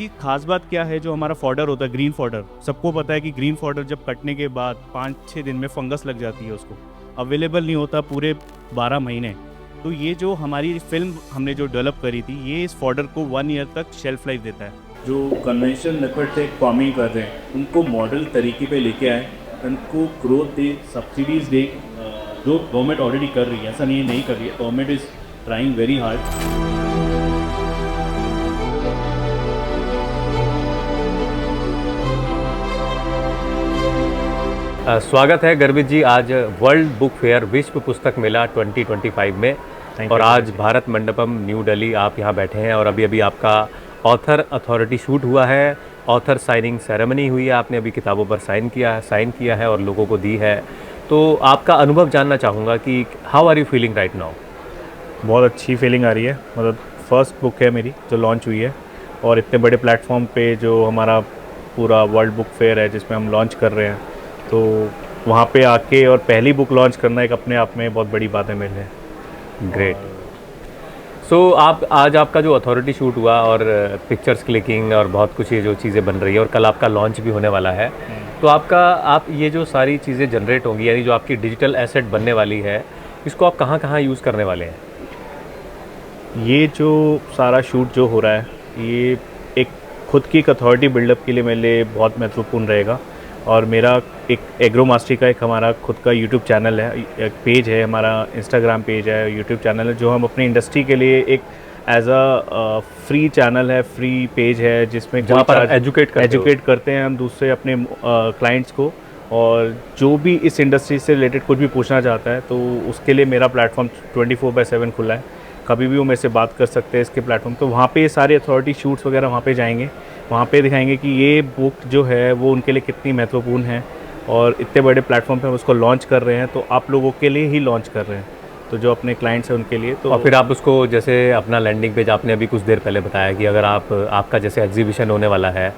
इसकी खास बात क्या है, जो हमारा फॉडर होता है ग्रीन फॉडर, सबको पता है कि ग्रीन फॉडर जब कटने के बाद 5-6 दिन में फंगस लग जाती है, उसको अवेलेबल नहीं होता पूरे 12 महीने। तो ये जो हमारी फिल्म हमने जो डेवलप करी थी, ये इस फॉडर को 1 ईयर तक शेल्फ लाइफ देता है। जो कन्वेंशनल मेथड से फार्मिंग कर रहे हैं उनको मॉडल तरीके पे लेके आए, उनको ग्रोथ दे, सब्सिडीज़ दे, जो गवर्नमेंट ऑलरेडी कर रही है, ऐसा नहीं है नहीं कर रही है, government is trying very hard. स्वागत है गर्वित जी आज वर्ल्ड बुक फेयर विश्व पुस्तक मेला 2025 में। और आज भारत मंडपम न्यू दिल्ली आप यहाँ बैठे हैं और अभी आपका ऑथर अथॉरिटी शूट हुआ है, ऑथर साइनिंग सेरेमनी हुई है, आपने अभी किताबों पर साइन किया है और लोगों को दी है। तो आपका अनुभव जानना चाहूँगा कि how are you feeling right now? बहुत अच्छी फीलिंग आ रही है, मतलब फर्स्ट बुक है मेरी जो लॉन्च हुई है, और इतने बड़े प्लेटफॉर्म पे जो हमारा पूरा वर्ल्ड बुक फेयर है जिसमें हम लॉन्च कर रहे हैं, तो वहाँ पे आके और पहली बुक लॉन्च करना एक अपने आप में बहुत बड़ी बात है मेरे लिए। ग्रेट। सो आप आज आपका जो अथॉरिटी शूट हुआ और पिक्चर्स क्लिकिंग और बहुत कुछ ये जो चीज़ें बन रही है और कल आपका लॉन्च भी होने वाला है, तो आप ये जो सारी चीज़ें जनरेट होंगी, यानी जो आपकी डिजिटल एसेट बनने वाली है, इसको आप कहाँ कहाँ यूज़ करने वाले हैं? ये जो सारा शूट जो हो रहा है, ये एक खुद की एक अथॉरिटी बिल्डअप के लिए मेरे लिए बहुत महत्वपूर्ण रहेगा। और मेरा एक एग्रो मास्टरी का एक हमारा खुद का यूट्यूब चैनल है, एक पेज है, हमारा इंस्टाग्राम पेज है, यूट्यूब चैनल है, जो हम अपनी इंडस्ट्री के लिए एक एज अ फ्री चैनल है, फ्री पेज है, जिसमें जहाँ पर एजुकेट करते हैं हम दूसरे अपने क्लाइंट्स को। और जो भी इस इंडस्ट्री से रिलेटेड कुछ भी पूछना चाहता है तो उसके लिए मेरा प्लेटफॉर्म 24/7 खुला है, कभी भी वो मेरे से बात कर सकते हैं इसके प्लेटफॉर्म। तो वहाँ पे ये सारे अथॉरिटी शूट्स वगैरह वहाँ पे जाएंगे, वहाँ पे दिखाएंगे कि ये बुक जो है वो उनके लिए कितनी महत्वपूर्ण है, और इतने बड़े प्लेटफॉर्म पे हम उसको लॉन्च कर रहे हैं, तो आप लोगों के लिए ही लॉन्च कर रहे हैं, तो जो अपने क्लाइंट्स हैं उनके लिए। तो और फिर आप उसको जैसे अपना लैंडिंग पेज आपने अभी कुछ देर पहले बताया कि अगर आपका जैसे एग्जीबिशन होने वाला है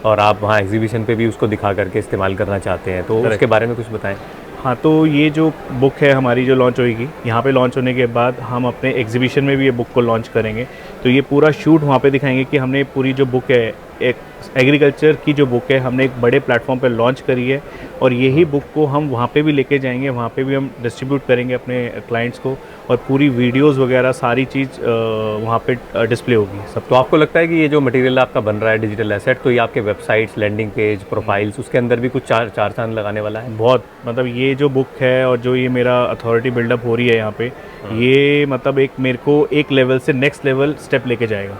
और आप वहाँ एग्जीबिशन पे भी उसको दिखा करके इस्तेमाल करना चाहते हैं, तो उसके बारे में कुछ बताएं। हाँ, तो ये जो बुक है हमारी जो लॉन्च होगी, यहाँ पे लॉन्च होने के बाद हम अपने एग्जीबिशन में भी ये बुक को लॉन्च करेंगे। तो ये पूरा शूट वहाँ पे दिखाएंगे कि हमने पूरी जो बुक है, एक एग्रीकल्चर की जो बुक है, हमने एक बड़े प्लेटफॉर्म पे लॉन्च करी है, और यही बुक को हम वहाँ पे भी लेके जाएंगे, वहाँ पे भी हम डिस्ट्रीब्यूट करेंगे अपने क्लाइंट्स को, और पूरी वीडियोस वगैरह सारी चीज़ वहाँ पे डिस्प्ले होगी सब। तो आपको लगता है कि ये जो मटेरियल आपका बन रहा है डिजिटल एसेट, तो ये आपके वेबसाइट्स, लैंडिंग पेज, प्रोफाइल्स, उसके अंदर भी कुछ चार चांद लगाने वाला है? बहुत, मतलब ये जो बुक है और जो ये मेरा अथॉरिटी बिल्डअप हो रही है यहाँ पे, ये मतलब एक मेरे को एक लेवल से नेक्स्ट लेवल स्टेप लेके जाएगा।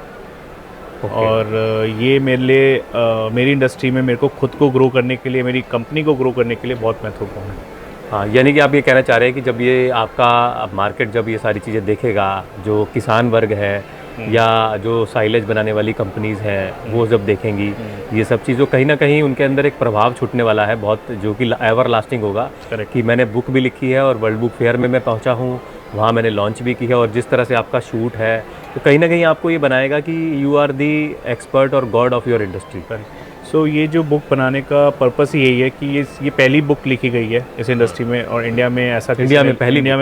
और ये मेरे लिए मेरी इंडस्ट्री में मेरे को खुद को ग्रो करने के लिए, मेरी कंपनी को ग्रो करने के लिए बहुत महत्वपूर्ण है। हाँ, यानी कि आप ये कहना चाह रहे हैं कि जब ये आपका मार्केट जब ये सारी चीज़ें देखेगा, जो किसान वर्ग है या जो साइलेज बनाने वाली कंपनीज़ हैं वो जब देखेंगी ये सब चीज़ों, कहीं ना कहीं उनके अंदर एक प्रभाव छूटने वाला है बहुत, जो कि एवर लास्टिंग होगा। कि मैंने बुक भी लिखी है और वर्ल्ड बुक फेयर में मैं पहुंचा हूं, वहाँ मैंने लॉन्च भी की है, और जिस तरह से आपका शूट है, तो कहीं ना कहीं आपको ये बनाएगा कि यू आर दी एक्सपर्ट और गॉड ऑफ योर इंडस्ट्री। सो ये जो बुक बनाने का पर्पस ही यही है कि ये पहली बुक लिखी गई है इस इंडस्ट्री में, और इंडिया में ऐसा इंडिया में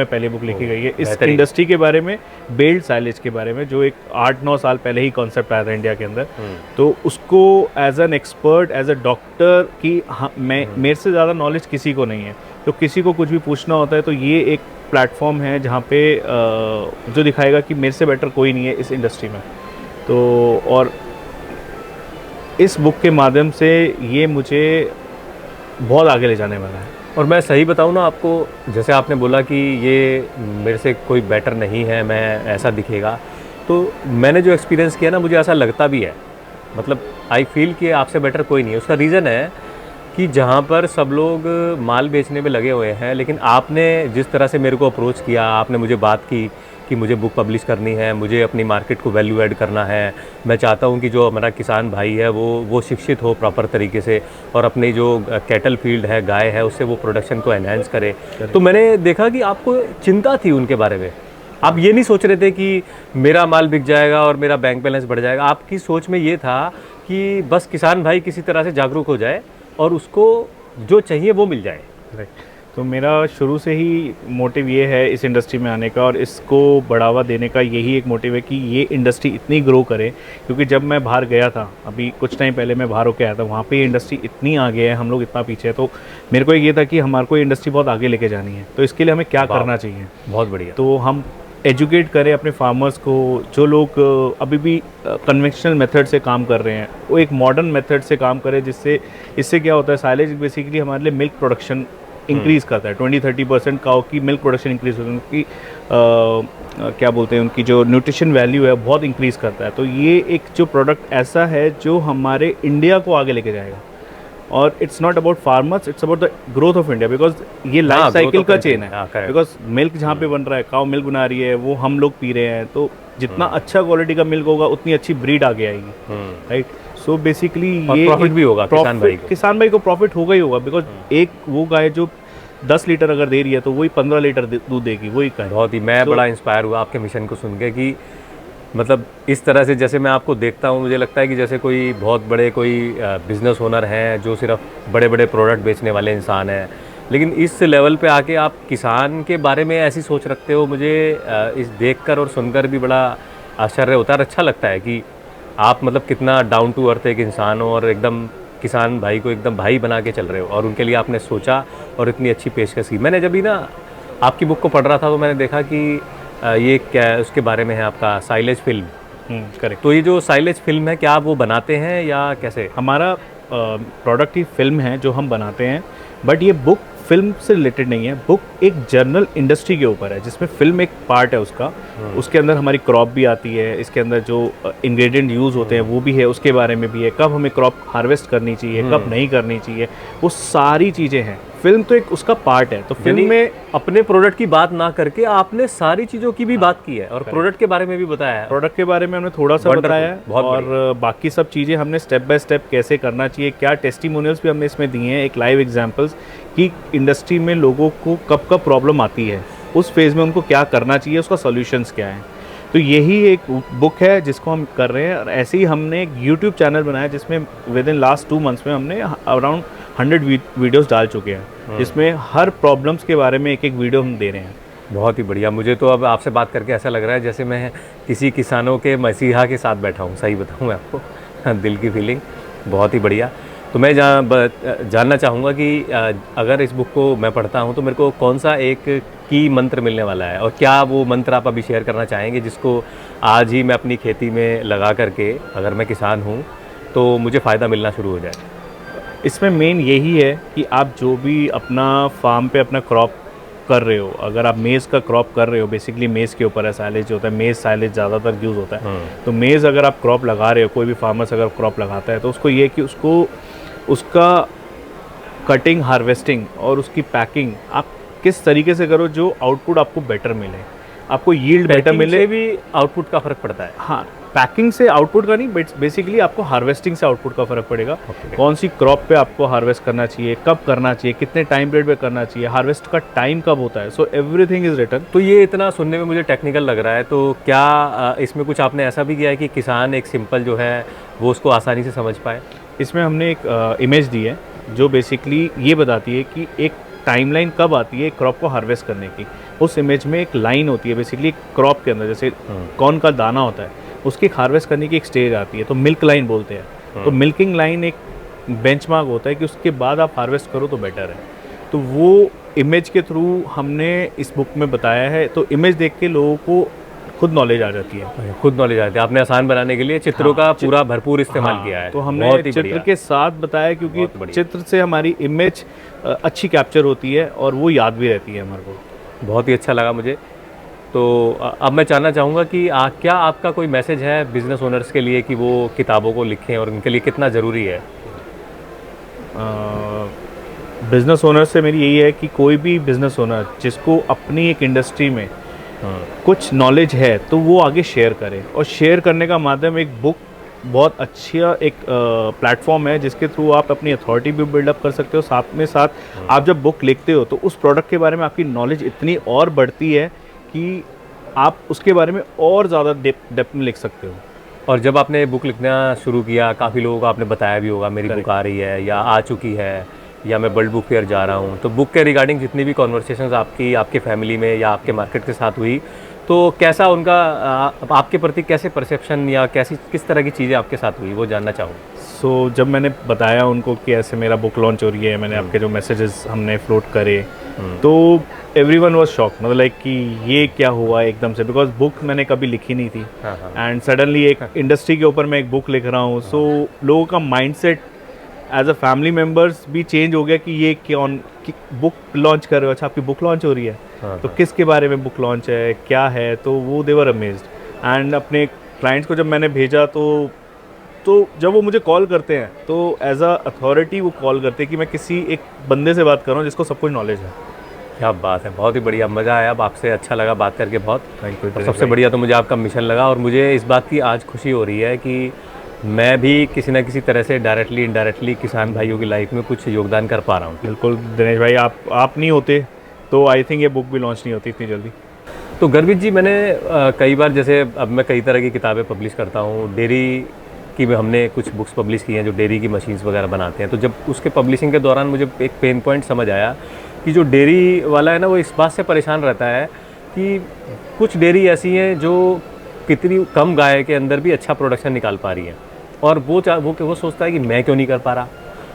पहली बुक लिखी गई है इस इंडस्ट्री के बारे में, बेल्ड साइलेज के बारे में, जो एक 8-9 साल पहले ही कॉन्सेप्ट आया था इंडिया के अंदर। तो उसको as an expert, as a doctor की मेरे से ज़्यादा नॉलेज किसी को नहीं है, तो किसी को कुछ भी पूछना होता है तो ये एक प्लेटफॉर्म है जहाँ पे जो दिखाएगा कि मेरे से बेटर कोई नहीं है इस इंडस्ट्री में। तो और इस बुक के माध्यम से ये मुझे बहुत आगे ले जाने वाला है। और मैं सही बताऊँ ना आपको, जैसे आपने बोला कि ये मेरे से कोई बेटर नहीं है, मैं ऐसा दिखेगा, तो मैंने जो एक्सपीरियंस किया ना, मुझे ऐसा लगता भी है, मतलब आई फील कि आपसे बेटर कोई नहीं है। उसका रीज़न है कि जहाँ पर सब लोग माल बेचने में लगे हुए हैं, लेकिन आपने जिस तरह से मेरे को अप्रोच किया, आपने मुझे बात की कि मुझे बुक पब्लिश करनी है, मुझे अपनी मार्केट को वैल्यू ऐड करना है, मैं चाहता हूँ कि जो हमारा किसान भाई है वो शिक्षित हो प्रॉपर तरीके से, और अपनी जो कैटल फील्ड है, गाय है, उससे वो प्रोडक्शन को एनहांस करे। तो मैंने देखा कि आपको चिंता थी उनके बारे में, आप ये नहीं सोच रहे थे कि मेरा माल बिक जाएगा और मेरा बैंक बैलेंस बढ़ जाएगा। आपकी सोच में ये था कि बस किसान भाई किसी तरह से जागरूक हो जाए और उसको जो चाहिए वो मिल जाए। राइट। तो मेरा शुरू से ही मोटिव ये है इस इंडस्ट्री में आने का, और इसको बढ़ावा देने का यही एक मोटिव है कि ये इंडस्ट्री इतनी ग्रो करे। क्योंकि जब मैं बाहर गया था, अभी कुछ टाइम पहले मैं बाहर होकर आया था, वहाँ पे ये इंडस्ट्री इतनी आगे है, हम लोग इतना पीछे है। तो मेरे को ये था कि हमारे को इंडस्ट्री बहुत आगे लेके जानी है, तो इसके लिए हमें क्या करना चाहिए। बहुत बढ़िया। तो हम एजुकेट करें अपने फार्मर्स को, जो लोग अभी भी कन्वेंशनल मेथड से काम कर रहे हैं, वो एक मॉडर्न मेथड से काम करें, जिससे इससे क्या होता है, साइलेज बेसिकली हमारे लिए मिल्क प्रोडक्शन इंक्रीज़ करता है। 20-30% काऊ की मिल्क प्रोडक्शन इंक्रीज़ होती है, उनकी क्या बोलते हैं, उनकी जो न्यूट्रिशन वैल्यू है बहुत इंक्रीज़ करता है। तो ये एक जो प्रोडक्ट ऐसा है जो हमारे इंडिया को आगे लेके जाएगा। और it's not about farmers, it's about the growth of India, because ये लाइफ साइकिल का चेन है। बिकॉज मिल्क जहाँ पे बन रहा है, काऊ मिल्क बना रही है, वो हम लोग पी रहे हैं, तो जितना अच्छा क्वालिटी का मिल्क होगा उतनी अच्छी ब्रीड आगे आएगी, राइट। सो बेसिकली ये प्रॉफिट भी होगा किसान भाई को प्रॉफिट होगा ही होगा, बिकॉज एक वो गाय जो 10 लीटर अगर दे रही है तो वही 15 लीटर दूध देगी, वही गाय। बहुत ही मैं बड़ा इंस्पायर हुआ आपके मिशन को सुन के, कि मतलब इस तरह से जैसे मैं आपको देखता हूँ, मुझे लगता है कि जैसे कोई बहुत बड़े कोई बिजनेस ओनर हैं जो सिर्फ बड़े बड़े प्रोडक्ट बेचने वाले इंसान हैं, लेकिन इस लेवल पे आके आप किसान के बारे में ऐसी सोच रखते हो। मुझे इस देखकर और सुनकर भी बड़ा आश्चर्य होता है और अच्छा लगता है कि आप मतलब कितना डाउन टू अर्थ एक इंसान हो और एकदम किसान भाई को एकदम भाई बना के चल रहे हो, और उनके लिए आपने सोचा और इतनी अच्छी पेशकश की। मैंने जब भी ना आपकी बुक को पढ़ रहा था तो मैंने देखा कि ये क्या उसके बारे में है, आपका साइलेज फिल्म। करेक्ट। तो ये जो साइलेज फिल्म है, क्या आप वो बनाते हैं या कैसे? हमारा प्रोडक्ट ही फिल्म है जो हम बनाते हैं, बट ये बुक फिल्म से रिलेटेड नहीं है। बुक एक जर्नल इंडस्ट्री के ऊपर है, जिसमें फिल्म एक पार्ट है उसका। उसके अंदर हमारी क्रॉप भी आती है, इसके अंदर जो इंग्रेडिएंट यूज़ होते हैं वो भी है, उसके बारे में भी है, कब हमें क्रॉप हार्वेस्ट करनी चाहिए, कब नहीं करनी चाहिए, वो सारी चीज़ें हैं। फिल्म तो एक उसका पार्ट है। तो फिल्म में अपने प्रोडक्ट की बात ना करके आपने सारी चीज़ों की भी बात की है और प्रोडक्ट के बारे में भी बताया है। प्रोडक्ट के बारे में हमने थोड़ा सा बताया है, और बाकी सब चीज़ें हमने स्टेप बाय स्टेप कैसे करना चाहिए, क्या टेस्टिमोनियल्स भी हमने इसमें दिए हैं, एक लाइव एग्जांपल्स कि इंडस्ट्री में लोगों को कब कब प्रॉब्लम आती है, उस फेज़ में उनको क्या करना चाहिए, उसका सॉल्यूशंस क्या है। तो यही एक बुक है जिसको हम कर रहे हैं। और ऐसे ही हमने एक यूट्यूब चैनल बनाया जिसमें विद इन लास्ट 2 मंथ्स में हमने अराउंड 100 वीडियोस डाल चुके हैं, जिसमें हर प्रॉब्लम्स के बारे में एक एक वीडियो हम दे रहे हैं। बहुत ही बढ़िया। मुझे तो अब आपसे बात करके ऐसा लग रहा है जैसे मैं किसी किसानों के मसीहा के साथ बैठा हूँ। सही बताऊँ मैं आपको, दिल की फीलिंग बहुत ही बढ़िया। तो मैं जानना चाहूँगा कि अगर इस बुक को मैं पढ़ता हूँ तो मेरे को कौन सा एक की मंत्र मिलने वाला है, और क्या वो मंत्र आप अभी शेयर करना चाहेंगे जिसको आज ही मैं अपनी खेती में लगा करके, अगर मैं किसान हूँ तो मुझे फ़ायदा मिलना शुरू हो जाए? इसमें मेन यही है कि आप जो भी अपना फार्म पे अपना क्रॉप कर रहे हो, अगर आप मेज़ का क्रॉप कर रहे हो, बेसिकली मेज़ के ऊपर है साइलेज जो होता है, मेज़ साइलेज ज़्यादातर यूज़ होता है। तो मेज़ अगर आप क्रॉप लगा रहे हो, कोई भी फार्मर्स अगर क्रॉप लगाता है तो उसको ये कि उसका कटिंग, हार्वेस्टिंग और उसकी पैकिंग आप किस तरीके से करो जो आउटपुट आपको बेटर मिले, आपको यील्ड बेटर मिले। भी आउटपुट का फ़र्क पड़ता है? हाँ, पैकिंग से आउटपुट का नहीं, बेसिकली आपको हार्वेस्टिंग से आउटपुट का फ़र्क पड़ेगा। कौन सी क्रॉप पे आपको हार्वेस्ट करना चाहिए, कब करना चाहिए, कितने टाइम पीरियड पे करना चाहिए, हार्वेस्ट का टाइम कब होता है। So everything is written. तो ये इतना सुनने में मुझे टेक्निकल लग रहा है, तो क्या इसमें कुछ आपने ऐसा भी किया है कि किसान एक सिंपल जो है वो उसको आसानी से समझ पाए? इसमें हमने एक इमेज दी है जो बेसिकली ये बताती है कि एक टाइमलाइन कब आती है क्रॉप को हार्वेस्ट करने की। उस इमेज में एक लाइन होती है, बेसिकली क्रॉप के अंदर जैसे कॉर्न का दाना होता है, उसकी हार्वेस्ट करने की एक स्टेज आती है, तो मिल्क लाइन बोलते हैं। तो मिल्किंग लाइन एक बेंचमार्क होता है कि उसके बाद आप हार्वेस्ट करो तो बेटर है। तो वो इमेज के थ्रू हमने इस बुक में बताया है। तो इमेज देख के लोगों को खुद नॉलेज आ जाती है, खुद नॉलेज आ जाती है। आपने आसान बनाने के लिए चित्रों का पूरा भरपूर इस्तेमाल किया है। तो हमने चित्र के साथ बताया, क्योंकि चित्र से हमारी इमेज अच्छी कैप्चर होती है और वो याद भी रहती है हमारे को। बहुत ही अच्छा लगा मुझे। तो अब मैं जानना चाहूँगा कि क्या आपका कोई मैसेज है बिज़नेस ओनर्स के लिए कि वो किताबों को लिखें और उनके लिए कितना ज़रूरी है? बिज़नेस ओनर से मेरी यही है कि कोई भी बिज़नेस ओनर जिसको अपनी एक इंडस्ट्री में कुछ नॉलेज है तो वो आगे शेयर करे, और शेयर करने का माध्यम एक बुक बहुत अच्छा एक प्लेटफॉर्म है जिसके थ्रू आप अपनी अथॉरिटी भी बिल्डअप कर सकते हो। साथ में साथ आप जब बुक लिखते हो तो उस प्रोडक्ट के बारे में आपकी नॉलेज इतनी और बढ़ती है कि आप उसके बारे में और ज़्यादा डेप्थ में लिख सकते हो। और जब आपने बुक लिखना शुरू किया, काफ़ी लोगों को आपने बताया भी होगा मेरी बुक आ रही है या आ चुकी है, या मैं वर्ल्ड बुक फेयर जा रहा हूँ, तो बुक के रिगार्डिंग जितनी भी कॉन्वर्सेशंस आपकी आपके फैमिली में या आपके मार्केट के साथ हुई, तो कैसा उनका आपके प्रति कैसे परसेप्शन या कैसी किस तरह की चीज़ें आपके साथ हुई, वो जानना चाहूँगा। सो जब मैंने बताया उनको कि ऐसे मेरा बुक लॉन्च हो रही है, मैंने आपके जो मैसेजेस हमने फ्लोट करे, तो एवरीवन वाज शॉक, मतलब लाइक कि ये क्या हुआ एकदम से, बिकॉज बुक मैंने कभी लिखी नहीं थी एंड सडनली एक इंडस्ट्री के ऊपर मैं एक बुक लिख रहा हूँ। सो लोगों का mindset as a family members भी चेंज हो गया कि ये कौन बुक लॉन्च कर रहे हो, अच्छा आपकी बुक लॉन्च हो रही है, तो किसके बारे में बुक लॉन्च है, क्या है, तो वो दे वर अमेज्ड। एंड अपने क्लाइंट्स को जब मैंने भेजा तो जब वो मुझे कॉल करते हैं तो एज अ अथॉरिटी वो कॉल करते हैं कि मैं किसी एक बंदे से बात कर रहा हूँ जिसको सब कुछ नॉलेज है। क्या बात है, बहुत ही बढ़िया, मज़ा आया अब आपसे, अच्छा लगा बात करके बहुत। Thank you. और सबसे बढ़िया तो मुझे आपका मिशन लगा, और मुझे इस बात की आज खुशी हो रही है कि मैं भी किसी न किसी तरह से डायरेक्टली इनडायरेक्टली किसान भाइयों की लाइफ में कुछ योगदान कर पा रहा हूँ। बिल्कुल दिनेश भाई, आप नहीं होते तो आई थिंक ये बुक भी लॉन्च नहीं होती इतनी जल्दी। तो गर्वित जी, मैंने कई बार, जैसे अब मैं कई तरह की किताबें पब्लिश करता हूँ, डेयरी की हमने कुछ बुक्स पब्लिश की हैं जो डेयरी की मशीन्स वगैरह बनाते हैं, तो जब उसके पब्लिशिंग के दौरान मुझे एक पेन पॉइंट समझ आया कि जो डेयरी वाला है ना, वो इस बात से परेशान रहता है कि कुछ डेयरी ऐसी हैं जो कितनी कम गाय के अंदर भी अच्छा प्रोडक्शन निकाल पा रही हैं, और वो सोचता है कि मैं क्यों नहीं कर पा रहा,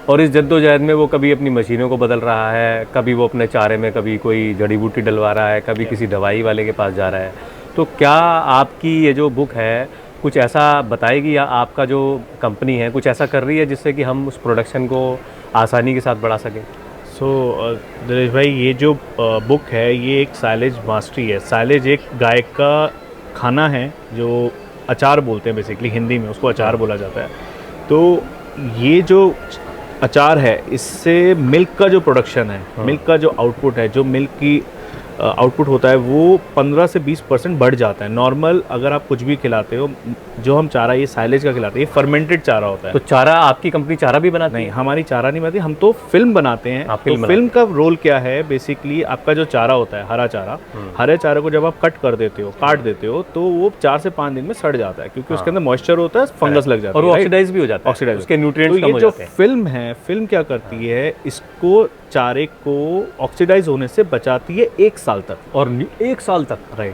और इस जद्दोजहद में वो कभी अपनी मशीनों को बदल रहा है, कभी वो अपने चारे में कभी कोई जड़ी बूटी डलवा रहा है, कभी किसी दवाई वाले के पास जा रहा है। तो क्या आपकी ये जो बुक है कुछ ऐसा बताएगी, या आपका जो कंपनी है कुछ ऐसा कर रही है जिससे कि हम उस प्रोडक्शन को आसानी के साथ बढ़ा सकें? सो दिनेश भाई, ये जो बुक है ये एक साइलेज मास्टरी है। साइलेज एक गाय का खाना है जो अचार बोलते हैं, बेसिकली हिंदी में उसको अचार बोला जाता है। तो ये जो अचार है, इससे मिल्क का जो प्रोडक्शन है, मिल्क का जो आउटपुट है, जो मिल्क की आउटपुट होता है, वो 15 से 20% बढ़ जाता है। नॉर्मल अगर आप कुछ भी खिलाते हो, जो हम चारा ये साइलेज का खिलाते हैं, ये फर्मेंटेड चारा होता है। तो चारा, आपकी कंपनी चारा भी बनाती है? नहीं, हमारी चारा नहीं बनाती, हम तो फिल्म बनाते हैं। तो फिल्म का रोल क्या है, बेसिकली आपका जो चारा होता है, हरा चारा, हरे चारे को जब आप कट कर देते हो, काट देते हो, तो वो 4 से 5 दिन में सड़ जाता है, क्योंकि उसके अंदर मॉइस्चर होता है, फंगस लग जाता है और वो ऑक्सीडाइज भी हो जाता है, ऑक्सीडाइज, उसके न्यूट्रिएंट्स कम हो जाते हैं। फिल्म है, फिल्म क्या करती है, इसको चारे को ऑक्सीडाइज होने से बचाती है 1 साल तक। और 1 साल तक? राइट,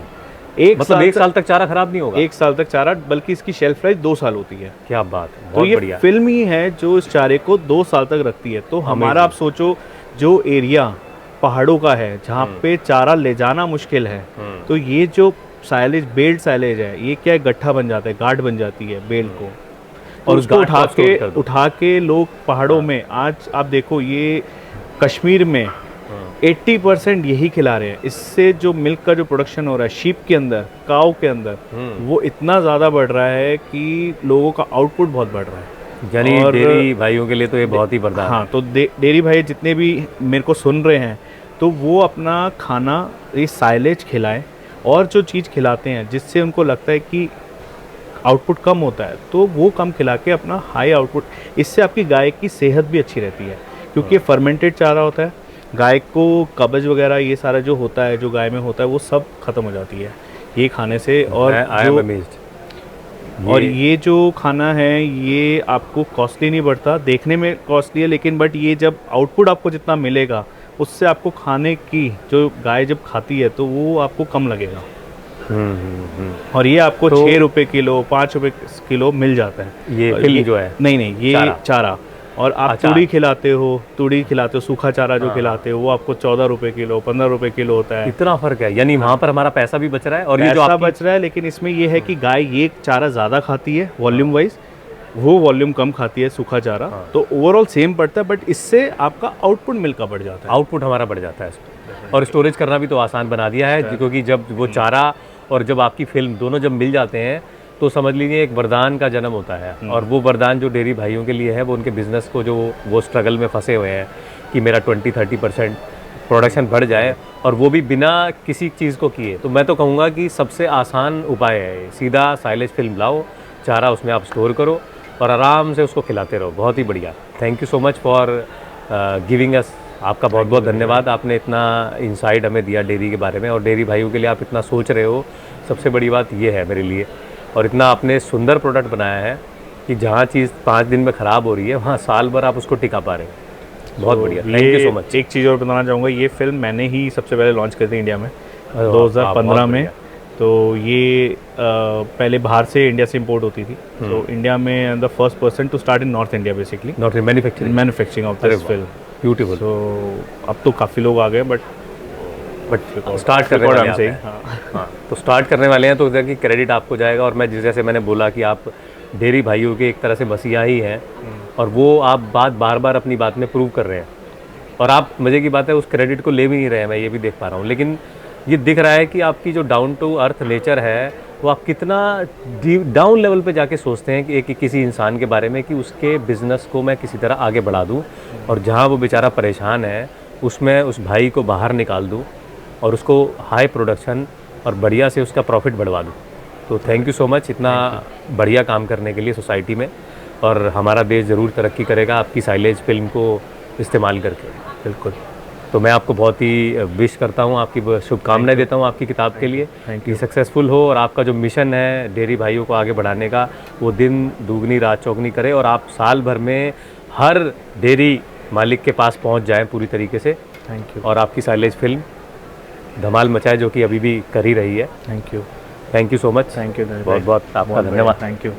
मतलब 1 साल तक चारा खराब नहीं होगा? 1 साल तक चारा, बल्कि इसकी शेल्फ लाइफ 2 साल होती है। क्या बात है, तो बहुत ये बढ़िया। फिल्म ही है जो इस चारे को 2 साल तक रखती है। तो हमारा, आप सोचो, जो एरिया पहाड़ों का है जहाँ पे चारा ले जाना मुश्किल है, तो ये जो साइलेज, बेल्ड साइलेज है, ये क्या है, गट्ठा बन जाता है, गांठ बन जाती है बेल को, और उसको उठा के लोग पहाड़ों में, आज आप देखो ये कश्मीर में 80% यही खिला रहे हैं। इससे जो मिल्क का जो प्रोडक्शन हो रहा है शीप के अंदर, काऊ के अंदर, वो इतना ज़्यादा बढ़ रहा है कि लोगों का आउटपुट बहुत बढ़ रहा है। यानी डेयरी भाइयों के लिए तो ये बहुत ही वरदान है। हाँ, तो डेयरी भाई जितने भी मेरे को सुन रहे हैं, तो वो अपना खाना ये साइलेज खिलाएं, और जो चीज़ खिलाते हैं जिससे उनको लगता है कि आउटपुट कम होता है, तो वो कम खिला के अपना हाई आउटपुट, इससे आपकी गाय की सेहत भी अच्छी रहती है, क्योंकि ये फर्मेंटेड चारा होता है। गाय को कब्ज वगैरह ये सारा जो होता है, जो गाय में होता है, वो सब खत्म हो जाती है ये खाने से। और ये जो खाना है, ये आपको कॉस्टली नहीं पड़ता, देखने में कॉस्टली है, लेकिन बट ये जब आउटपुट आपको जितना मिलेगा, उससे आपको खाने की, जो गाय जब खाती है तो वो आपको कम लगेगा। और ये आपको 6 रुपये किलो, 5 रुपये किलो मिल जाता है। ये फिल्म जो है, नहीं, ये चारा। और आप तूड़ी खिलाते हो, सूखा चारा जो खिलाते हो, वो आपको 14 रुपये किलो, 15 रुपये किलो होता है। इतना फर्क है, यानी वहाँ पर हमारा पैसा भी बच रहा है, और ये जो बच रहा है, लेकिन इसमें ये है कि गाय ये चारा ज़्यादा खाती है वॉल्यूम वाइज, वो वॉल्यूम कम खाती है सूखा चारा। तो ओवरऑल सेम पड़ता है, बट इससे आपका आउटपुट मिल्क का बढ़ जाता है। आउटपुट हमारा बढ़ जाता है, और स्टोरेज करना भी तो आसान बना दिया है, क्योंकि जब वो चारा और जब आपकी फिल्म दोनों जब मिल जाते हैं, तो समझ लीजिए एक वरदान का जन्म होता है। और वो वरदान जो डेयरी भाइयों के लिए है, वो उनके बिजनेस को, जो वो स्ट्रगल में फंसे हुए हैं कि मेरा 20-30% प्रोडक्शन बढ़ जाए, और वो भी बिना किसी चीज़ को किए, तो मैं तो कहूँगा कि सबसे आसान उपाय है, सीधा साइलेज फिल्म लाओ, चारा उसमें आप स्टोर करो और आराम से उसको खिलाते रहो। बहुत ही बढ़िया, thank you so much for giving us. आपका बहुत बहुत धन्यवाद, आपने इतना इंसाइट हमें दिया डेयरी के बारे में, और डेयरी भाइयों के लिए आप इतना सोच रहे हो, सबसे बड़ी बात ये है मेरे लिए। और इतना आपने सुंदर प्रोडक्ट बनाया है कि जहाँ चीज़ 5 दिन में ख़राब हो रही है, वहाँ साल भर आप उसको टिका पा रहे हैं। बहुत बढ़िया, थैंक यू सो मच। एक चीज़ और बताना चाहूँगा, ये फिल्म मैंने ही सबसे पहले लॉन्च करी थी इंडिया में वाह, 2015 में। बढ़िया। तो ये पहले बाहर से इंडिया से इंपोर्ट होती थी, तो इंडिया में the first person to start in North India basically, not manufacturing of this film. Beautiful. तो अब तो काफ़ी लोग आ गए, बट स्टार्ट करने वाले हमसे हैं। हाँ, तो स्टार्ट करने वाले हैं, तो इधर की क्रेडिट आपको जाएगा। और मैं जैसे मैंने बोला कि आप डेयरी भाइयों के एक तरह से मसीहा ही हैं, और वो आप बार बार अपनी बात में प्रूव कर रहे हैं। और आप, मज़े की बात है, उस क्रेडिट को ले भी नहीं रहे हैं, मैं ये भी देख पा रहा हूँ। लेकिन ये दिख रहा है कि आपकी जो डाउन टू अर्थ नेचर है, वो आप कितना डाउन लेवल पे जाके सोचते हैं कि एक किसी इंसान के बारे में, कि उसके बिज़नेस को मैं किसी तरह आगे बढ़ा दूँ, और जहाँ वो बेचारा परेशान है उसमें उस भाई को बाहर निकाल दूँ, और उसको हाई प्रोडक्शन और बढ़िया से उसका प्रॉफिट बढ़वा दूँ। तो थैंक यू सो मच इतना बढ़िया काम करने के लिए सोसाइटी में, और हमारा देश ज़रूर तरक्की करेगा आपकी साइलेज फिल्म को इस्तेमाल करके। बिल्कुल। तो मैं आपको बहुत ही विश करता हूँ, आपकी शुभकामनाएं देता हूँ आपकी किताब के लिए, कि सक्सेसफुल हो, और आपका जो मिशन है डेयरी भाइयों को आगे बढ़ाने का, वो दिन दुगनी रात चौगनी करे, और आप साल भर में हर डेयरी मालिक के पास पहुँच जाएँ पूरी तरीके से। Thank you. और आपकी साइलेज फिल्म धमाल मचाए, जो कि अभी भी कर ही रही है। Thank you. Thank you so much. Thank you. बहुत बहुत आपका धन्यवाद। Thank you.